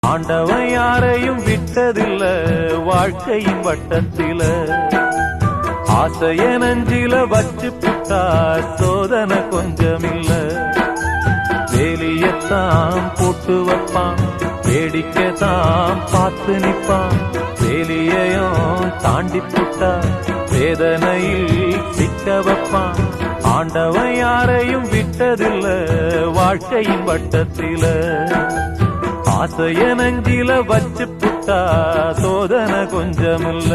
ஆண்டவன் யாரையும் விட்டதில்ல வாழ்க்கையின் வட்டத்தில, ஆசைய நஞ்சில வச்சு புட்டா சோதனை கொஞ்சமில்ல. வேலியத்தான் போட்டு வைப்பான், வேடிக்கைத்தான் பார்த்து நிற்பான். வேலியையும் தாண்டி புட்டா வேதனையில் சிக்க வைப்பான். ஆண்டவன் யாரையும் விட்டதில்ல வாழ்க்கையின் வட்டத்தில, ஆசைய நஞ்சில வச்சு புட்டா சோதனை கொஞ்சமில்ல.